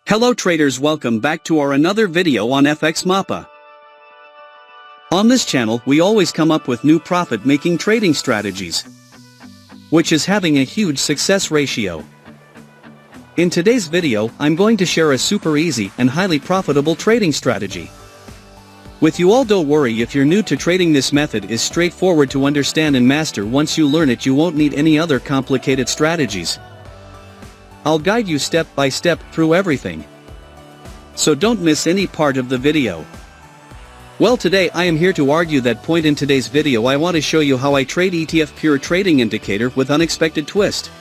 Hello traders, welcome back to our another video on FxMAPA. On this channel we always come up with new profit-making trading strategies, which is having a huge success ratio. In today's video I'm going to share a super easy and highly profitable trading strategy with you all. Don't worry, if you're new to trading, this method is straightforward to understand and master. Once you learn it, you won't need any other complicated strategies. I'll guide you step by step through everything, so don't miss any part of the video. Well, today I am here to argue that point. In today's video I want to show you how I trade ETF Pure Trading Indicator with unexpected twist.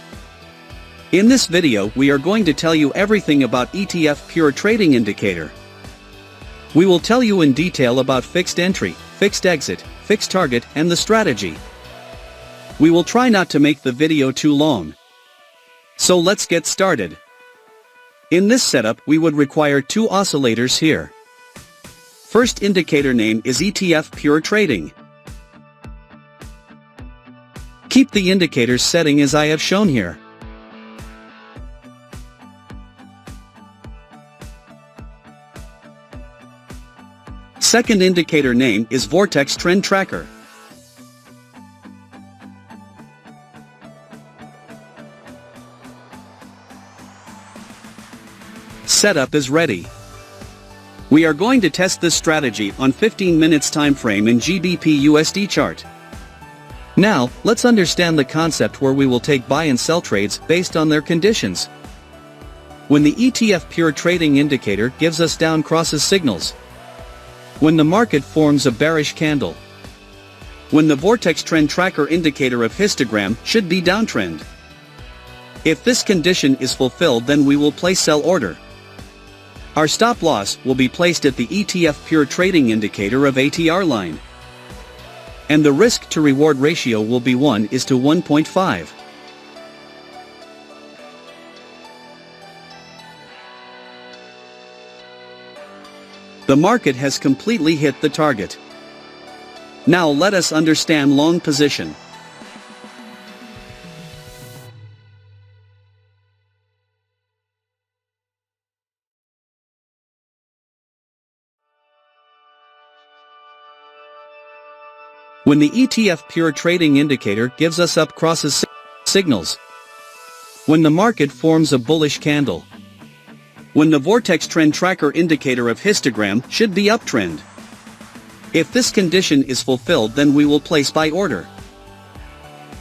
In this video we are going to tell you everything about ETF Pure Trading Indicator. We will tell you in detail about fixed entry, fixed exit, fixed target, and the strategy. We will try not to make the video too long, so let's get started. In this setup we would require two oscillators here. First indicator name is ETF Pure Trading. Keep the indicator's setting as I have shown here. Second indicator name is Vortex Trend Tracker. Setup is ready. We are going to test this strategy on 15 minutes time frame in GBP USD chart. Now, let's understand the concept where we will take buy and sell trades based on their conditions. When the ETF Pure Trading Indicator gives us down crosses signals, when the market forms a bearish candle, when the Vortex Trend Tracker indicator of histogram should be downtrend. If this condition is fulfilled, then we will place sell order. Our stop loss will be placed at the ETF Pure Trading Indicator of ATR line, and the risk to reward ratio will be 1:1.5. The market has completely hit the target. Now let us understand long position. When the ETF Pure Trading Indicator gives us up crosses signals, when the market forms a bullish candle, when the Vortex Trend Tracker indicator of histogram should be uptrend. If this condition is fulfilled, then we will place buy order.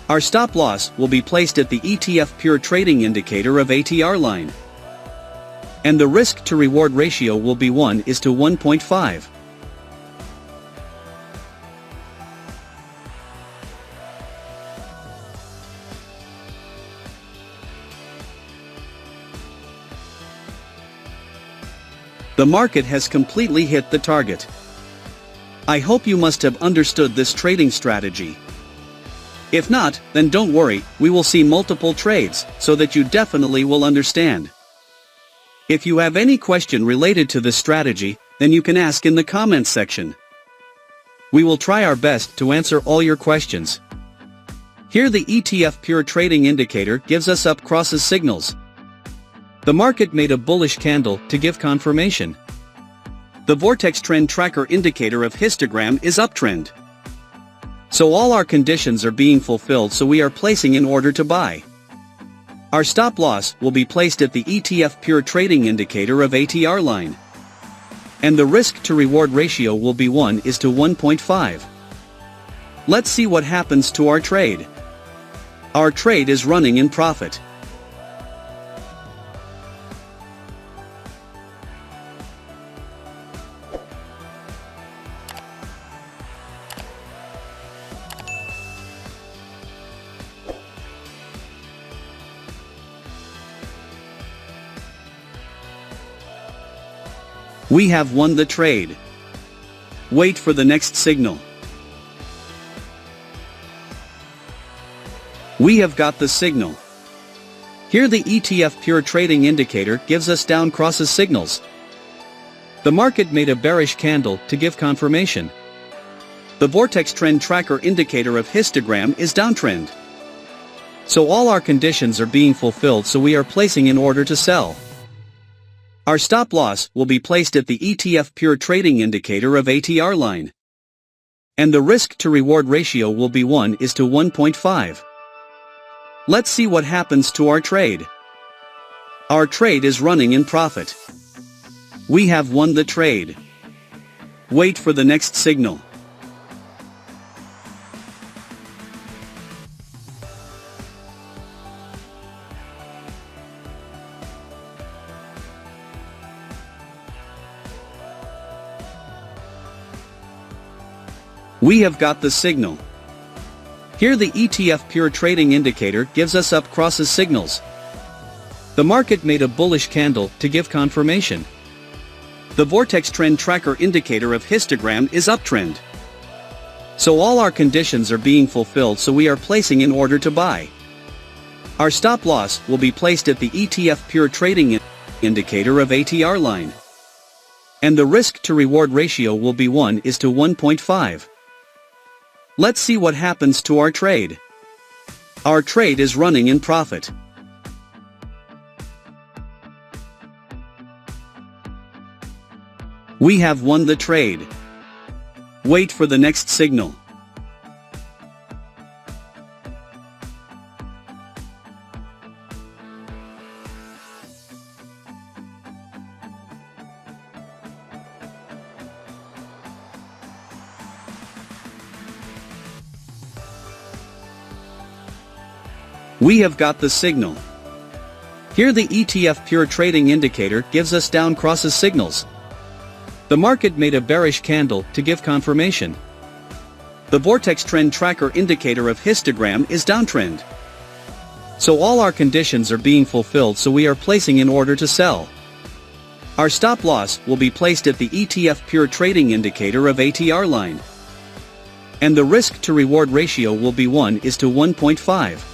Our stop loss will be placed at the ETF Pure Trading Indicator of ATR line, and the risk to reward ratio will be 1:1.5. The market has completely hit the target. I hope you must have understood this trading strategy. If not, then don't worry, we will see multiple trades, so that you definitely will understand. If you have any question related to this strategy, then you can ask in the comments section. We will try our best to answer all your questions. Here the ETF Pure Trading Indicator gives us up crosses signals. The market made a bullish candle to give confirmation. The Vortex Trend Tracker indicator of histogram is uptrend. So all our conditions are being fulfilled, so we are placing in order to buy. Our stop loss will be placed at the ETF Pure Trading Indicator of ATR line, and the risk to reward ratio will be 1:1.5. Let's see what happens to our trade. Our trade is running in profit. We have won the trade. Wait for the next signal. We have got the signal. Here the ETF Pure Trading Indicator gives us down crosses signals. The market made a bearish candle to give confirmation. The Vortex Trend Tracker indicator of histogram is downtrend. So all our conditions are being fulfilled, so we are placing in order to sell. Our stop loss will be placed at the ETF Pure Trading Indicator of ATR line. And the risk to reward ratio will be 1:1.5. Let's see what happens to our trade. Our trade is running in profit. We have won the trade. Wait for the next signal. We have got the signal. Here the ETF Pure Trading Indicator gives us up crosses signals. The market made a bullish candle to give confirmation. The Vortex Trend Tracker Indicator of histogram is uptrend. So all our conditions are being fulfilled, so we are placing in order to buy. Our stop loss will be placed at the ETF Pure Trading Indicator of ATR line. And the risk to reward ratio will be 1:1.5. Let's see what happens to our trade. Our trade is running in profit. We have won the trade. Wait for the next signal. We have got the signal. Here the ETF Pure Trading Indicator gives us down crosses signals. The market made a bearish candle to give confirmation. The Vortex Trend Tracker Indicator of histogram is downtrend. So all our conditions are being fulfilled, so we are placing in order to sell. Our stop loss will be placed at the ETF Pure Trading Indicator of ATR line. And the risk to reward ratio will be 1:1.5.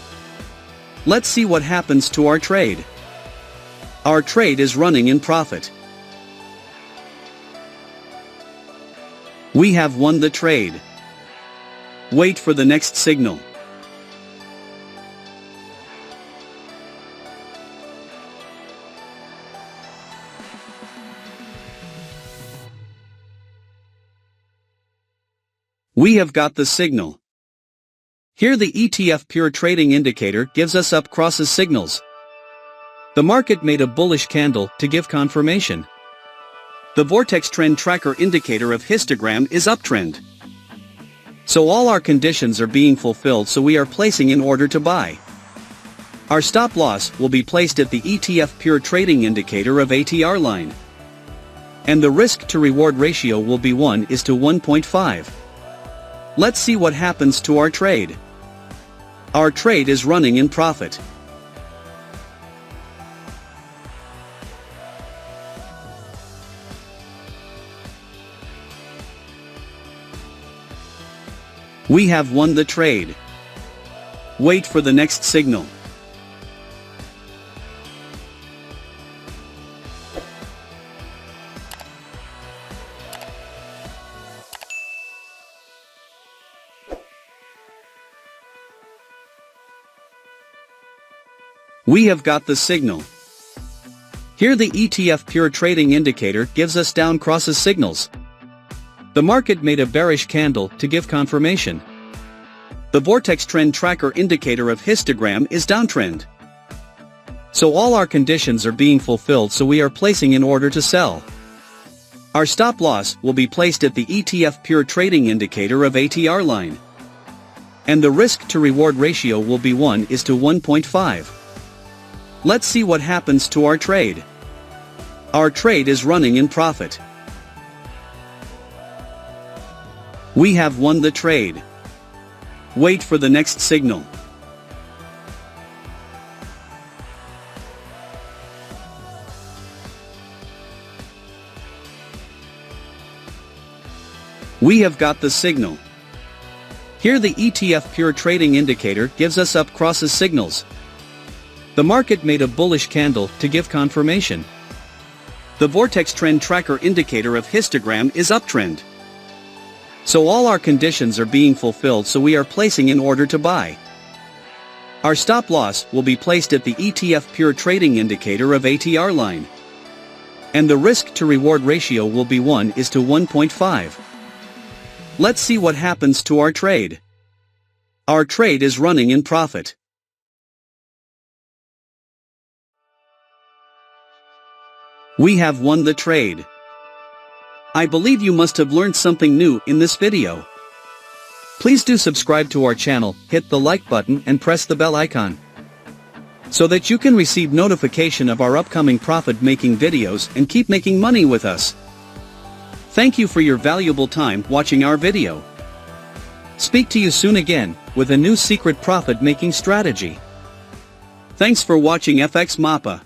Let's see what happens to our trade. Our trade is running in profit. We have won the trade. Wait for the next signal. We have got the signal. Here the ETF Pure Trading Indicator gives us up crosses signals. The market made a bullish candle to give confirmation. The Vortex Trend Tracker Indicator of histogram is uptrend. So all our conditions are being fulfilled, so we are placing in order to buy. Our stop loss will be placed at the ETF Pure Trading Indicator of ATR line. And the risk to reward ratio will be 1:1.5. Let's see what happens to our trade. Our trade is running in profit. We have won the trade. Wait for the next signal. We have got the signal. Here the ETF Pure Trading Indicator gives us down crosses signals. The market made a bearish candle to give confirmation. The Vortex Trend Tracker Indicator of histogram is downtrend. So all our conditions are being fulfilled, so we are placing in order to sell. Our stop loss will be placed at the ETF Pure Trading Indicator of ATR line. And the risk to reward ratio will be 1:1.5. Let's see what happens to our trade. Our trade is running in profit. We have won the trade. Wait for the next signal. We have got the signal. Here the ETF Pure Trading Indicator gives us up crosses signals. The market made a bullish candle to give confirmation. The Vortex Trend Tracker Indicator of histogram is uptrend. So all our conditions are being fulfilled, so we are placing in order to buy. Our stop loss will be placed at the ETF Pure Trading Indicator of ATR line. And the risk to reward ratio will be 1:1.5. Let's see what happens to our trade. Our trade is running in profit. We have won the trade. I believe you must have learned something new in this video. Please do subscribe to our channel, hit the like button and press the bell icon, so that you can receive notification of our upcoming profit-making videos and keep making money with us. Thank you for your valuable time watching our video. Speak to you soon again, with a new secret profit-making strategy. Thanks for watching FxMAPA.